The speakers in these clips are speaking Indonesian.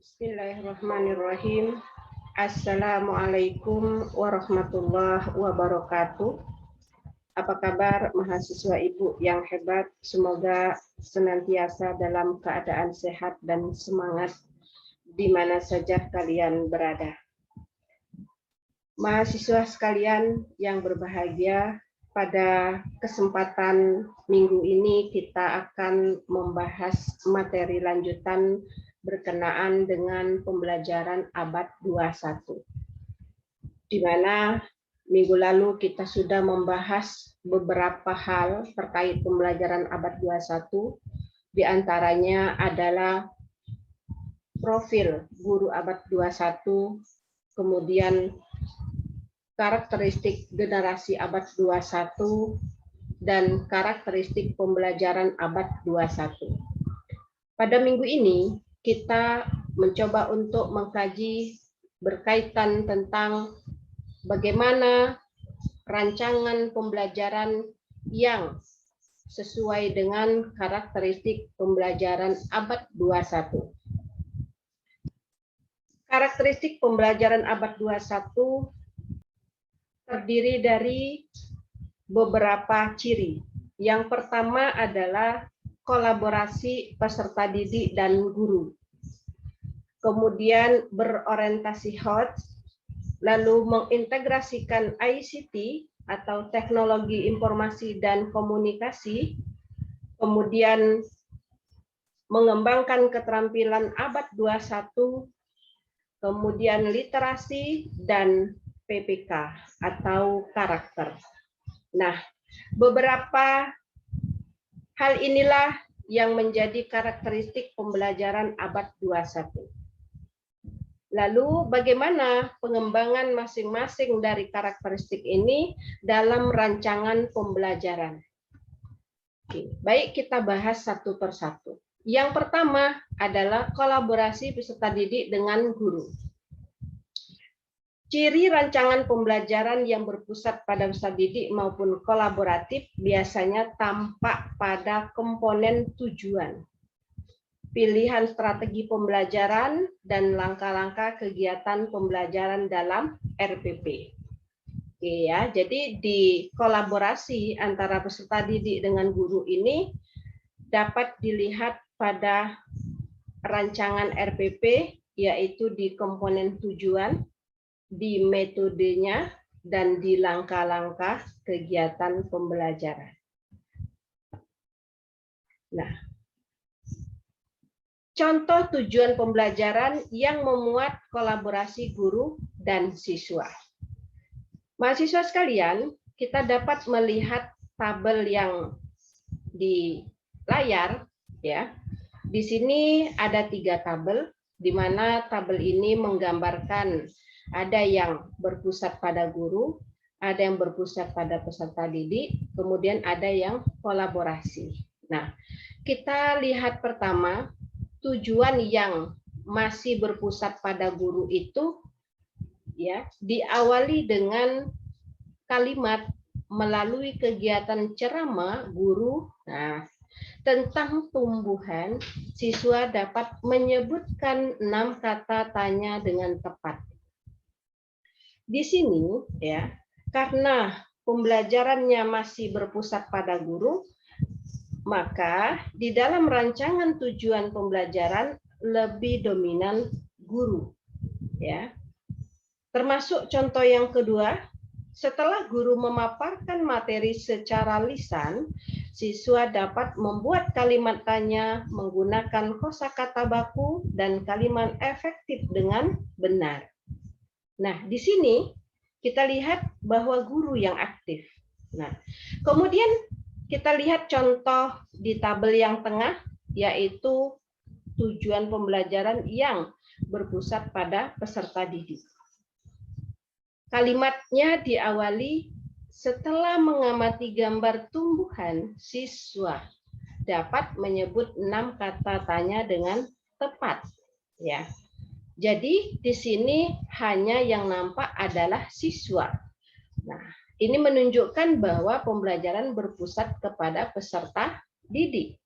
Bismillahirrahmanirrahim. Assalamualaikum warahmatullahi wabarakatuh. Apa kabar mahasiswa Ibu yang hebat? Semoga senantiasa dalam keadaan sehat dan semangat di mana saja kalian berada. Mahasiswa sekalian yang berbahagia, pada kesempatan minggu ini kita akan membahas materi lanjutan berkenaan dengan pembelajaran abad 21. Di mana minggu lalu kita sudah membahas beberapa hal terkait pembelajaran abad 21, di antaranya adalah profil guru abad 21, kemudian karakteristik generasi abad 21, dan karakteristik pembelajaran abad 21. Pada minggu ini, kita mencoba untuk mengkaji berkaitan tentang bagaimana rancangan pembelajaran yang sesuai dengan karakteristik pembelajaran abad 21. Karakteristik pembelajaran abad 21 terdiri dari beberapa ciri. Yang pertama adalah kolaborasi peserta didik dan guru. Kemudian berorientasi HOT, lalu mengintegrasikan ICT atau teknologi informasi dan komunikasi, kemudian mengembangkan keterampilan abad 21, kemudian literasi dan PPK atau karakter. Nah, beberapa hal inilah yang menjadi karakteristik pembelajaran abad 21. Lalu bagaimana pengembangan masing-masing dari karakteristik ini dalam rancangan pembelajaran? Oke, baik, kita bahas satu persatu. Yang pertama adalah kolaborasi peserta didik dengan guru. Ciri rancangan pembelajaran yang berpusat pada peserta didik maupun kolaboratif biasanya tampak pada komponen tujuan, pilihan strategi pembelajaran, dan langkah-langkah kegiatan pembelajaran dalam RPP. Oke ya, jadi di kolaborasi antara peserta didik dengan guru ini dapat dilihat pada rancangan RPP, yaitu di komponen tujuan, di metodenya, dan di langkah-langkah kegiatan pembelajaran. Nah, contoh tujuan pembelajaran yang memuat kolaborasi guru dan siswa. Mahasiswa sekalian, kita dapat melihat tabel yang di layar, ya. Di sini ada 3 tabel, di mana tabel ini menggambarkan ada yang berpusat pada guru, ada yang berpusat pada peserta didik, kemudian ada yang kolaborasi. Nah, kita lihat pertama, tujuan yang masih berpusat pada guru itu ya diawali dengan kalimat melalui kegiatan ceramah guru. Nah, tentang tumbuhan, siswa dapat menyebutkan 6 kata tanya dengan tepat. Di sini ya, karena pembelajarannya masih berpusat pada guru, maka di dalam rancangan tujuan pembelajaran lebih dominan guru, ya. Termasuk contoh yang kedua, setelah guru memaparkan materi secara lisan, siswa dapat membuat kalimat tanya menggunakan kosakata baku dan kalimat efektif dengan benar. Nah, di sini kita lihat bahwa guru yang aktif. Nah, kemudian kita lihat contoh di tabel yang tengah, yaitu tujuan pembelajaran yang berpusat pada peserta didik. Kalimatnya diawali setelah mengamati gambar tumbuhan, siswa dapat menyebut 6 kata tanya dengan tepat. Ya. Jadi di sini hanya yang nampak adalah siswa. Nah, ini menunjukkan bahwa pembelajaran berpusat kepada peserta didik.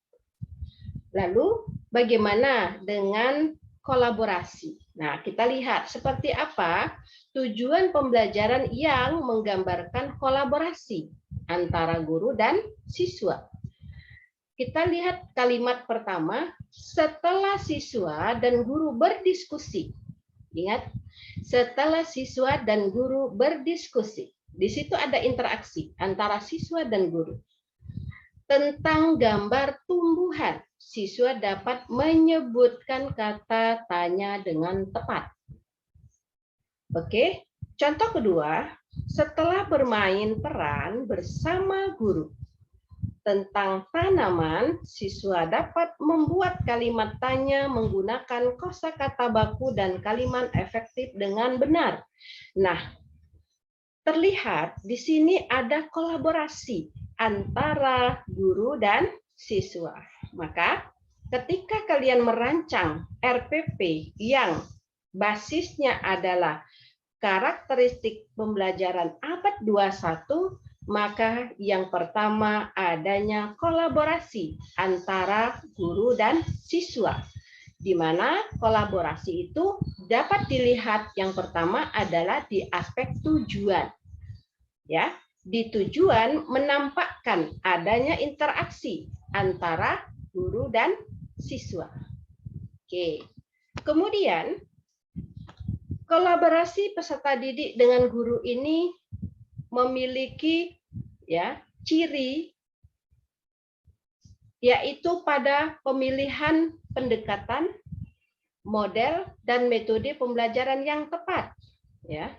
Lalu bagaimana dengan kolaborasi. Nah, kita lihat seperti apa tujuan pembelajaran yang menggambarkan kolaborasi antara guru dan siswa. Kita lihat kalimat pertama, setelah siswa dan guru berdiskusi. Ingat, setelah siswa dan guru berdiskusi. Di situ ada interaksi antara siswa dan guru. Tentang gambar tumbuhan, siswa dapat menyebutkan kata tanya dengan tepat. Oke, contoh kedua, setelah bermain peran bersama guru tentang tanaman, siswa dapat membuat kalimat tanya menggunakan kosakata baku dan kalimat efektif dengan benar. Nah, terlihat di sini ada kolaborasi antara guru dan siswa. Maka ketika kalian merancang RPP yang basisnya adalah karakteristik pembelajaran abad 21, maka yang pertama adanya kolaborasi antara guru dan siswa. Di mana kolaborasi itu dapat dilihat yang pertama adalah di aspek tujuan. Ya, di tujuan menampakkan adanya interaksi antara guru dan siswa. Oke. Kemudian kolaborasi peserta didik dengan guru ini memiliki ciri yaitu pada pemilihan pendekatan, model, dan metode pembelajaran yang tepat. Ya.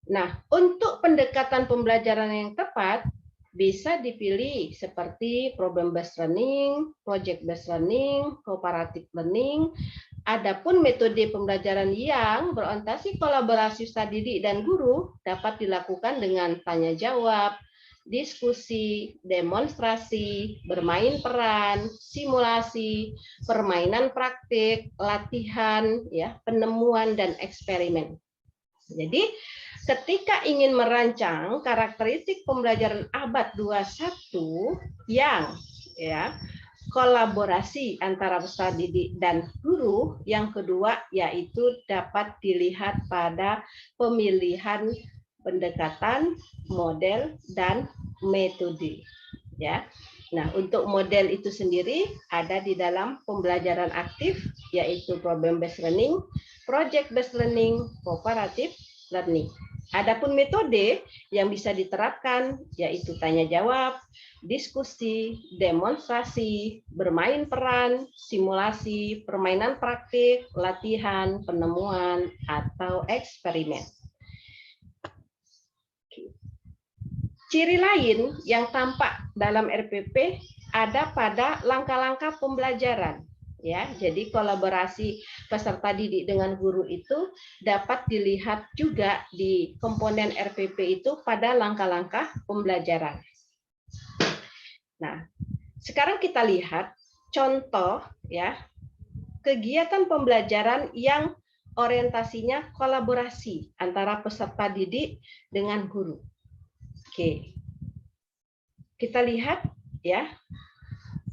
Nah, untuk pendekatan pembelajaran yang tepat bisa dipilih seperti problem based learning, project based learning, cooperative learning. Adapun metode pembelajaran yang berorientasi kolaborasi peserta didik dan guru dapat dilakukan dengan tanya jawab, diskusi, demonstrasi, bermain peran, simulasi, permainan praktik, latihan, penemuan dan eksperimen. Jadi, ketika ingin merancang karakteristik pembelajaran abad 21 yang kolaborasi antara peserta didik dan guru, yang kedua yaitu dapat dilihat pada pemilihan pendekatan, model, dan metode. Ya. Nah, untuk model itu sendiri ada di dalam pembelajaran aktif, yaitu problem based learning, project based learning, cooperative learning. Adapun metode yang bisa diterapkan yaitu tanya jawab, diskusi, demonstrasi, bermain peran, simulasi, permainan praktik, latihan, penemuan, atau eksperimen. Ciri lain yang tampak dalam RPP ada pada langkah-langkah pembelajaran. Ya, jadi kolaborasi peserta didik dengan guru itu dapat dilihat juga di komponen RPP itu pada langkah-langkah pembelajaran. Nah, sekarang kita lihat contoh kegiatan pembelajaran yang orientasinya kolaborasi antara peserta didik dengan guru. Oke. Kita lihat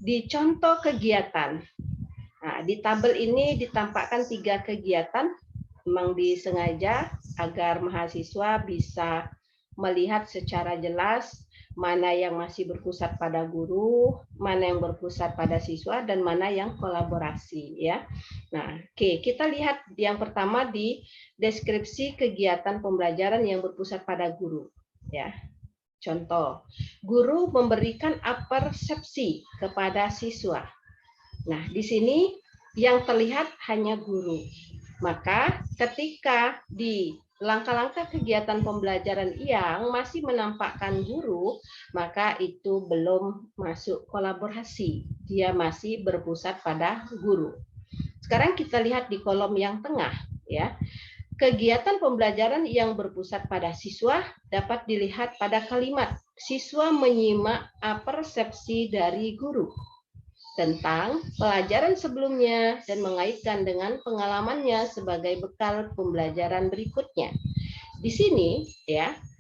di contoh kegiatan. Nah, di tabel ini ditampakkan 3 kegiatan, memang disengaja agar mahasiswa bisa melihat secara jelas mana yang masih berpusat pada guru, mana yang berpusat pada siswa, dan mana yang kolaborasi. Nah, kita lihat yang pertama di deskripsi kegiatan pembelajaran yang berpusat pada guru. Contoh, guru memberikan persepsi kepada siswa. Nah, di sini yang terlihat hanya guru. Maka ketika di langkah-langkah kegiatan pembelajaran yang masih menampakkan guru, maka itu belum masuk kolaborasi. Dia masih berpusat pada guru. Sekarang kita lihat di kolom yang tengah. Kegiatan pembelajaran yang berpusat pada siswa dapat dilihat pada kalimat siswa menyimak persepsi dari guru tentang pelajaran sebelumnya dan mengaitkan dengan pengalamannya sebagai bekal pembelajaran berikutnya. Di sini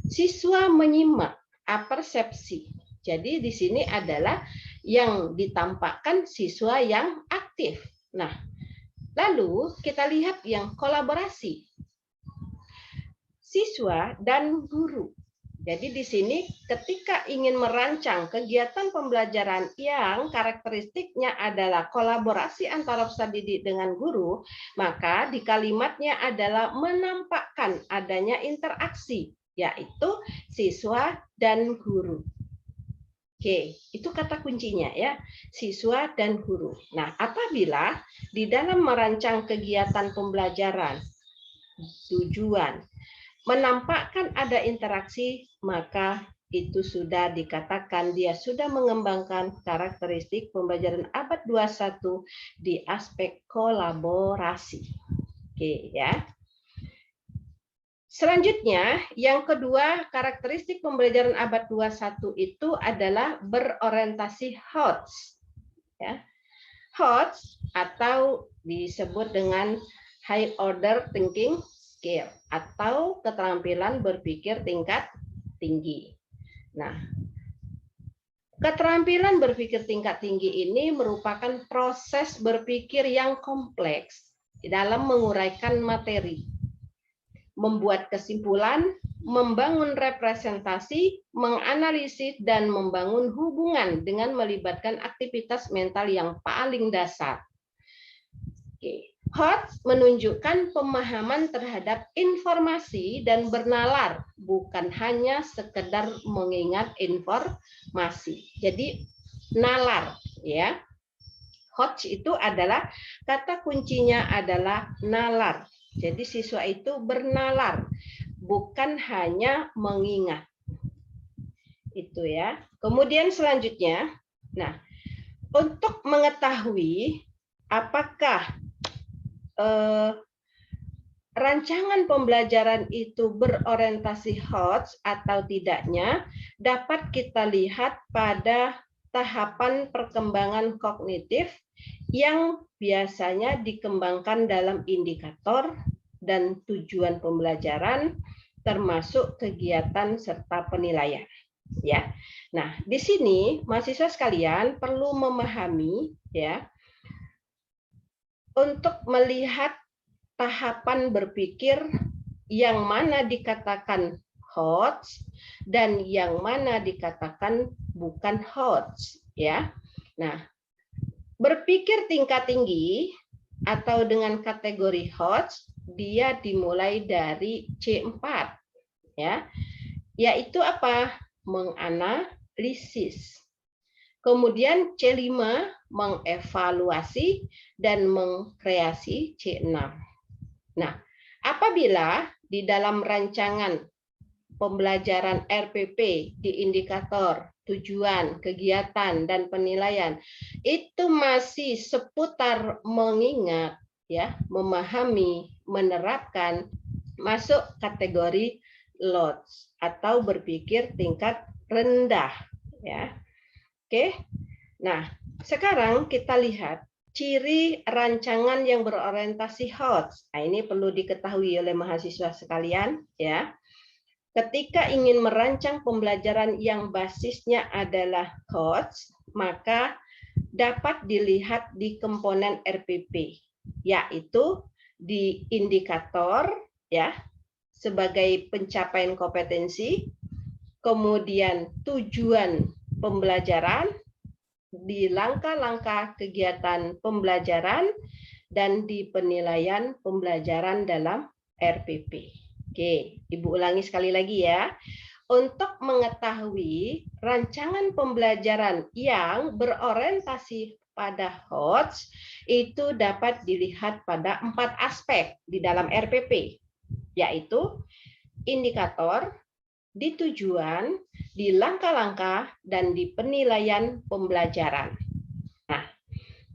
siswa menyimak persepsi. Jadi di sini adalah yang ditampakkan siswa yang aktif. Nah, Lalu kita lihat yang kolaborasi siswa dan guru. Jadi di sini ketika ingin merancang kegiatan pembelajaran yang karakteristiknya adalah kolaborasi antara peserta didik dengan guru, maka di kalimatnya adalah menampakkan adanya interaksi, yaitu siswa dan guru. Oke, itu kata kuncinya ya, siswa dan guru. Nah, apabila di dalam merancang kegiatan pembelajaran, tujuan, menampakkan ada interaksi, maka itu sudah dikatakan dia sudah mengembangkan karakteristik pembelajaran abad 21 di aspek kolaborasi. Oke ya. Selanjutnya, yang kedua, karakteristik pembelajaran abad 21 itu adalah berorientasi HOTS. Ya. HOTS atau disebut dengan High Order Thinking Skill atau keterampilan berpikir tingkat tinggi. Nah, keterampilan berpikir tingkat tinggi ini merupakan proses berpikir yang kompleks dalam menguraikan materi, membuat kesimpulan, membangun representasi, menganalisis, dan membangun hubungan dengan melibatkan aktivitas mental yang paling dasar. Oke. HOTS menunjukkan pemahaman terhadap informasi dan bernalar, bukan hanya sekedar mengingat informasi. Jadi nalar, ya. HOTS itu adalah kata kuncinya adalah nalar. Jadi siswa itu bernalar, bukan hanya mengingat. Itu ya. Kemudian selanjutnya, nah, untuk mengetahui apakah rancangan pembelajaran itu berorientasi HOTS atau tidaknya dapat kita lihat pada tahapan perkembangan kognitif yang biasanya dikembangkan dalam indikator dan tujuan pembelajaran termasuk kegiatan serta penilaian. Ya. Nah, di sini mahasiswa sekalian perlu memahami ya, untuk melihat tahapan berpikir yang mana dikatakan HOTS dan yang mana dikatakan bukan HOTS ya. Nah, berpikir tingkat tinggi atau dengan kategori HOTS dia dimulai dari C4 ya. Yaitu apa? Menganalisis. Kemudian C5 mengevaluasi dan mengkreasi C6. Nah, apabila di dalam rancangan pembelajaran RPP di indikator, tujuan, kegiatan, dan penilaian itu masih seputar mengingat, ya, memahami, menerapkan, masuk kategori LOTS atau berpikir tingkat rendah, ya. Oke, nah sekarang kita lihat ciri rancangan yang berorientasi HOTS. Nah, ini perlu diketahui oleh mahasiswa sekalian, ya. Ketika ingin merancang pembelajaran yang basisnya adalah HOTS, maka dapat dilihat di komponen RPP, yaitu di indikator, ya, sebagai pencapaian kompetensi, kemudian tujuan pembelajaran, di langkah-langkah kegiatan pembelajaran, dan di penilaian pembelajaran dalam RPP. Oke, Ibu ulangi sekali lagi ya. Untuk mengetahui rancangan pembelajaran yang berorientasi pada HOTS, itu dapat dilihat pada 4 aspek di dalam RPP, yaitu indikator, di tujuan, di langkah-langkah, dan di penilaian pembelajaran. Nah,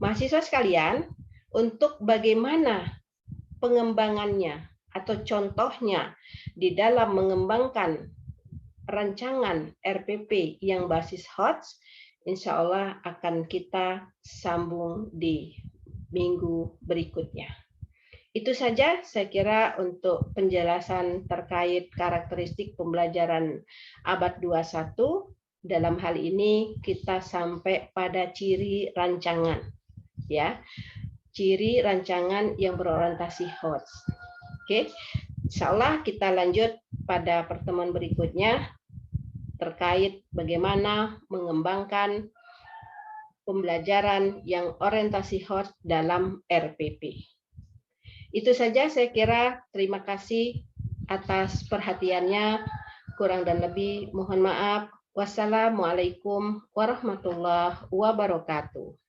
mahasiswa sekalian, untuk bagaimana pengembangannya atau contohnya di dalam mengembangkan rancangan RPP yang basis HOTS, insya Allah akan kita sambung di minggu berikutnya. Itu saja saya kira untuk penjelasan terkait karakteristik pembelajaran abad 21. Dalam hal ini kita sampai pada ciri rancangan. Ya. ciri rancangan yang berorientasi host. Oke, insya Allah kita lanjut pada pertemuan berikutnya terkait bagaimana mengembangkan pembelajaran yang orientasi host dalam RPP. Itu saja saya kira. Terima kasih atas perhatiannya. Kurang dan lebih mohon maaf. Wassalamualaikum warahmatullahi wabarakatuh.